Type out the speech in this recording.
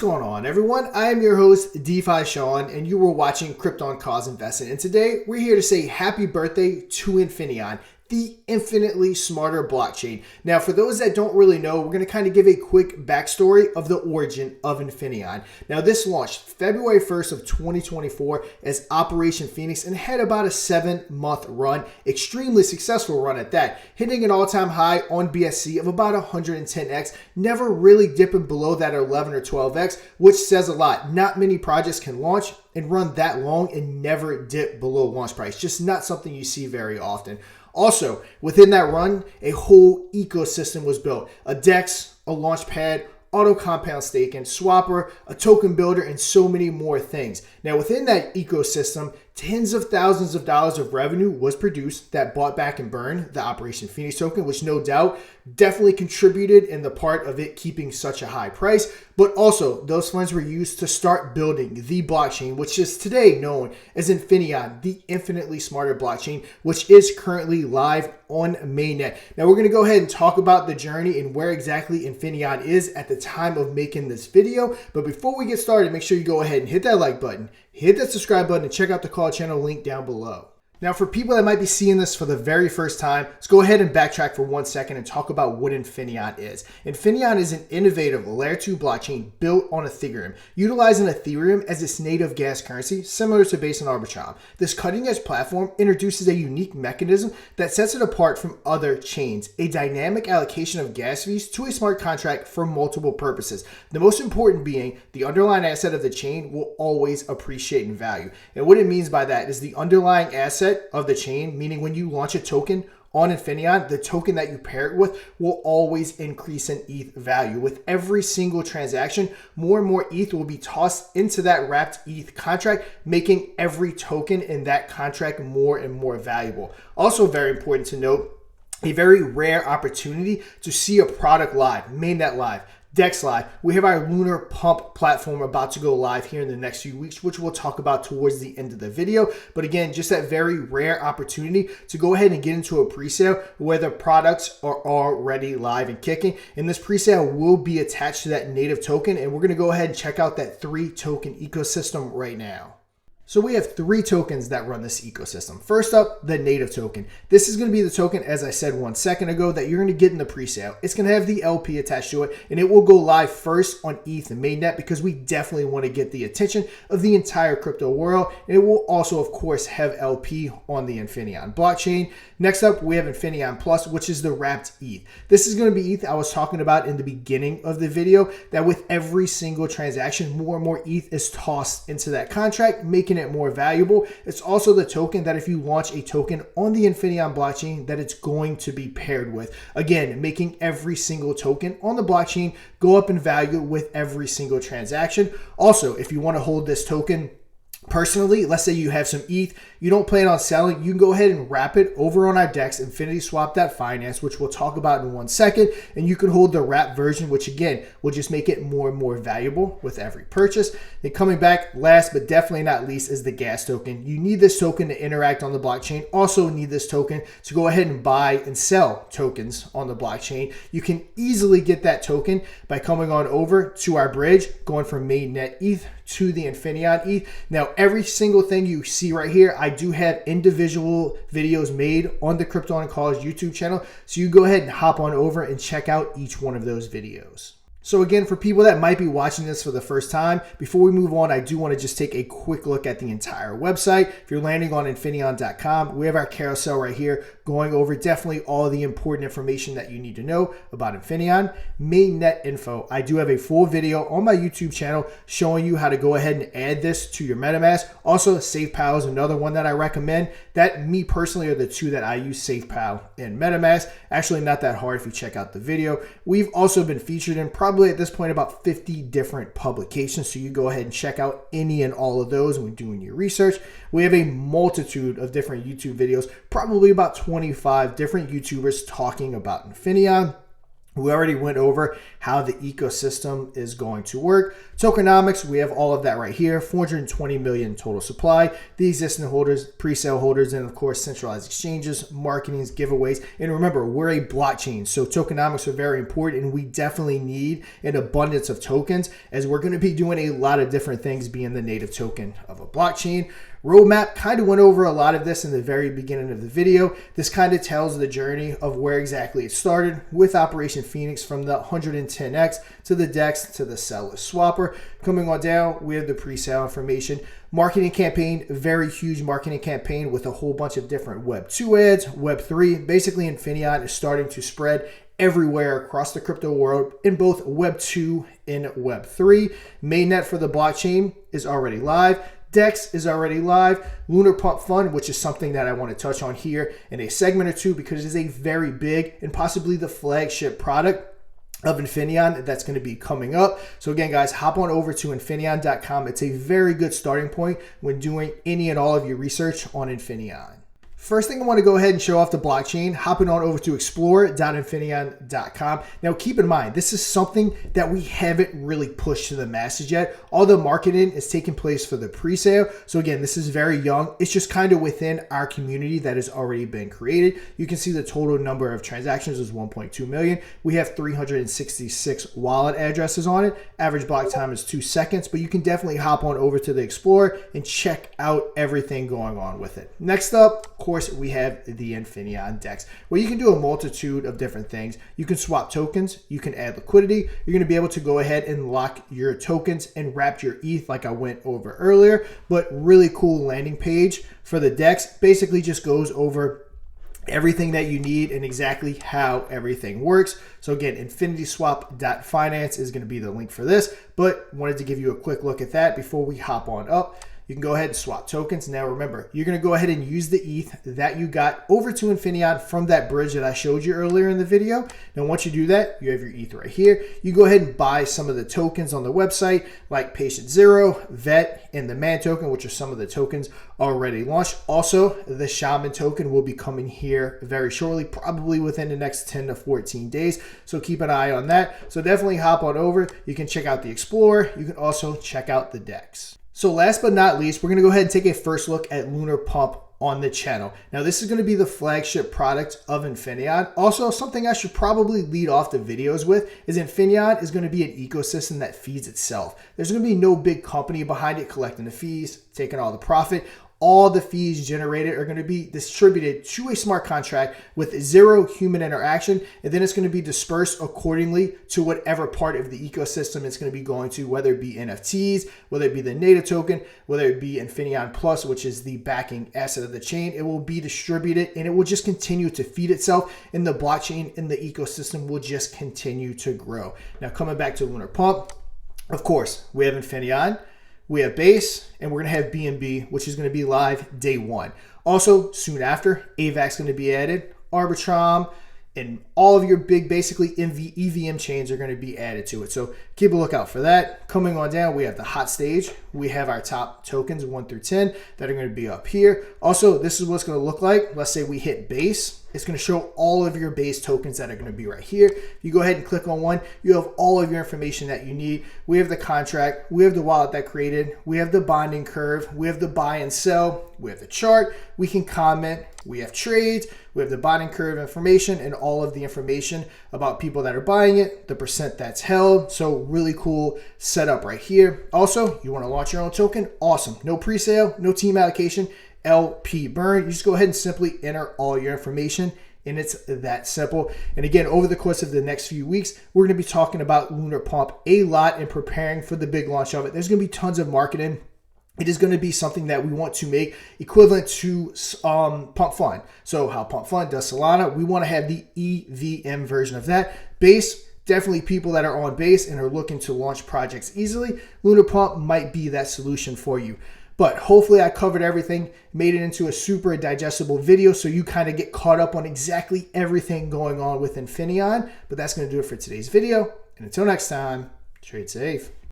going on, everyone? I am your host, DeFi Sean, and you were watching Krypton Cause Investing. And today, we're here to say happy birthday to Infinaeon, the infinitely smarter blockchain. Now, for those that don't really know, we're going to kind of give a quick backstory of the origin of Infinaeon. Now, this launched February 1st of 2024 as Operation Phoenix and had about a 7-month run, extremely successful run at that, hitting an all-time high on BSC of about 110x, never really dipping below that 11 or 12x, which says a lot. Not many projects can launch and run that long and never dip below launch price. Just not something you see very often. Also, within that run, a whole ecosystem was built. A DEX, a launchpad, auto compound staking, swapper, a token builder, and so many more things. Now, within that ecosystem, tens of thousands of dollars of revenue was produced that bought back and burned the Operation Phoenix token, which no doubt definitely contributed in the part of it keeping such a high price. But also, those funds were used to start building the blockchain, which is today known as Infinaeon, the infinitely smarter blockchain, which is currently live on MainNet. Now, we're going to go ahead and talk about the journey and where exactly Infinaeon is at the time of making this video. But before we get started, make sure you go ahead and hit that like button, hit that subscribe button, and check out the call channel link down below. Now, for people that might be seeing this for the very first time, let's go ahead and backtrack for 1 second and talk about what Infinaeon is. Infinaeon is an innovative layer 2 blockchain built on Ethereum, utilizing Ethereum as its native gas currency, similar to Base and Arbitrum. This cutting-edge platform introduces a unique mechanism that sets it apart from other chains, a dynamic allocation of gas fees to a smart contract for multiple purposes. The most important being the underlying asset of the chain will always appreciate in value. And what it means by that is the underlying asset of the chain, meaning when you launch a token on Infinaeon, the token that you pair it with will always increase in ETH value. With every single transaction, more and more ETH will be tossed into that wrapped ETH contract, making every token in that contract more and more valuable. Also very important to note, a very rare opportunity to see a product live, MainNet live, DEX live. We have our Lunar pump platform about to go live here in the next few weeks, which we'll talk about towards the end of the video. But again, just that very rare opportunity to go ahead and get into a pre-sale where the products are already live and kicking. And this pre-sale will be attached to that native token. And we're going to go ahead and check out that 3 token ecosystem right now. So we have 3 tokens that run this ecosystem. First up, the native token. This is going to be the token, as I said 1 second ago, that you're going to get in the pre-sale. It's going to have the LP attached to it, and it will go live first on ETH and MainNet because we definitely want to get the attention of the entire crypto world. And it will also, of course, have LP on the Infinaeon blockchain. Next up, we have Infinaeon Plus, which is the wrapped ETH. This is going to be ETH I was talking about in the beginning of the video, that with every single transaction, more and more ETH is tossed into that contract, making it more valuable. It's also the token that if you launch a token on the Infinaeon blockchain, that it's going to be paired with. Again, making every single token on the blockchain go up in value with every single transaction. Also, if you want to hold this token personally, let's say you have some ETH, you don't plan on selling, you can go ahead and wrap it over on our DEX, Infinity Swap that finance, which we'll talk about in 1 second. And you can hold the wrap version, which again, will just make it more and more valuable with every purchase. Then coming back, last but definitely not least, is the gas token. You need this token to interact on the blockchain. Also need this token to go ahead and buy and sell tokens on the blockchain. You can easily get that token by coming on over to our bridge, going from MainNet ETH to the Infinaeon ETH. Now, every single thing you see right here, I do have individual videos made on the Krypton Cause YouTube channel. So you go ahead and hop on over and check out each one of those videos. So again, for people that might be watching this for the first time, before we move on, I do want to just take a quick look at the entire website. If you're landing on Infinaeon.com, we have our carousel right here going over definitely all the important information that you need to know about Infinaeon. MainNet info. I do have a full video on my YouTube channel showing you how to go ahead and add this to your MetaMask. Also, SafePal is another one that I recommend. That, me personally, are the 2 that I use, SafePal and MetaMask. Actually, not that hard if you check out the video. We've also been featured in probably at this point about 50 different publications, so you go ahead and check out any and all of those when doing your research. We have a multitude of different YouTube videos, probably about 25 different YouTubers talking about Infinaeon. We already went over how the ecosystem is going to work. Tokenomics, we have all of that right here. 420 million total supply. The existing holders, pre-sale holders, and of course, centralized exchanges, marketings, giveaways. And remember, we're a blockchain, so tokenomics are very important, and we definitely need an abundance of tokens as we're going to be doing a lot of different things being the native token of a blockchain. Roadmap, kind of went over a lot of this in the very beginning of the video. This kind of tells the journey of where exactly it started with Operation Phoenix, from the 110x to the DEX to the sellerless swapper. Coming on down, we have the pre-sale information. Marketing campaign, very huge marketing campaign with a whole bunch of different Web 2 ads, Web 3. Basically, Infinaeon is starting to spread everywhere across the crypto world in both Web 2 and Web 3. MainNet for the blockchain is already live. DEX is already live. Lunar Pump Fund, which is something that I want to touch on here in a segment or two because it is a very big and possibly the flagship product of Infinaeon that's going to be coming up. So again, guys, hop on over to Infinaeon.com. It's a very good starting point when doing any and all of your research on Infinaeon. First thing I want to go ahead and show off the blockchain, hopping on over to explore.infinaeon.com. Now keep in mind, this is something that we haven't really pushed to the masses yet. All the marketing is taking place for the pre-sale. So again, this is very young. It's just kind of within our community that has already been created. You can see the total number of transactions is 1.2 million. We have 366 wallet addresses on it. Average block time is 2 seconds, but you can definitely hop on over to the Explorer and check out everything going on with it. Next up, of course, we have the Infinaeon DEX, where you can do a multitude of different things. You can swap tokens, you can add liquidity, you're going to be able to go ahead and lock your tokens and wrap your ETH like I went over earlier. But really cool landing page for the DEX, basically just goes over everything that you need and exactly how everything works. So again, infinityswap.finance is going to be the link for this, but wanted to give you a quick look at that before we hop on up. You can go ahead and swap tokens. Now remember, you're going to go ahead and use the ETH that you got over to Infinaeon from that bridge that I showed you earlier in the video. Now once you do that, you have your ETH right here. You go ahead and buy some of the tokens on the website like Patient Zero, Vet, and the Man token, which are some of the tokens already launched. Also, the Shaman token will be coming here very shortly, probably within the next 10 to 14 days. So keep an eye on that. So definitely hop on over. You can check out the Explorer. You can also check out the DEX. So last but not least, we're going to go ahead and take a first look at Lunar Pump on the channel. Now this is going to be the flagship product of Infinaeon. Also, something I should probably lead off the videos with is Infinaeon is going to be an ecosystem that feeds itself. There's going to be no big company behind it collecting the fees, taking all the profit. All the fees generated are going to be distributed to a smart contract with zero human interaction, and then it's going to be dispersed accordingly to whatever part of the ecosystem it's going to be going to, whether it be NFTs, whether it be the native token, whether it be Infinaeon Plus, which is the backing asset of the chain. It will be distributed and it will just continue to feed itself, and the blockchain and the ecosystem will just continue to grow. Now coming back to Lunar Pump, of course, we have Infinaeon, we have Base, and we're going to have BNB, which is going to be live day one. Also, soon after, AVAX is going to be added, Arbitrum, and all of your big, basically, EVM chains are going to be added to it. So keep a lookout for that. Coming on down, we have the hot stage. We have our top tokens, 1 through 10, that are going to be up here. Also, this is what it's going to look like. Let's say we hit Base. It's going to show all of your base tokens that are going to be right here. If you go ahead and click on one, you have all of your information that you need. We have the contract, we have the wallet that created, we have the bonding curve, we have the buy and sell, we have the chart, we can comment, we have trades, we have the bonding curve information and all of the information about people that are buying it, the percent that's held. So really cool setup right here. Also, you want to launch your own token? Awesome. No pre-sale, no team allocation. LP burn. You just go ahead and simply enter all your information, and it's that simple. And again, over the course of the next few weeks, we're going to be talking about Lunar Pump a lot and preparing for the big launch of it. There's going to be tons of marketing. It is going to be something that we want to make equivalent to Pump Fund. So how Pump Fund does Solana, we want to have the EVM version of that. Base, definitely people that are on Base and are looking to launch projects easily, Lunar Pump might be that solution for you. But hopefully I covered everything, made it into a super digestible video so you kind of get caught up on exactly everything going on with Infinaeon. But that's going to do it for today's video. And until next time, trade safe.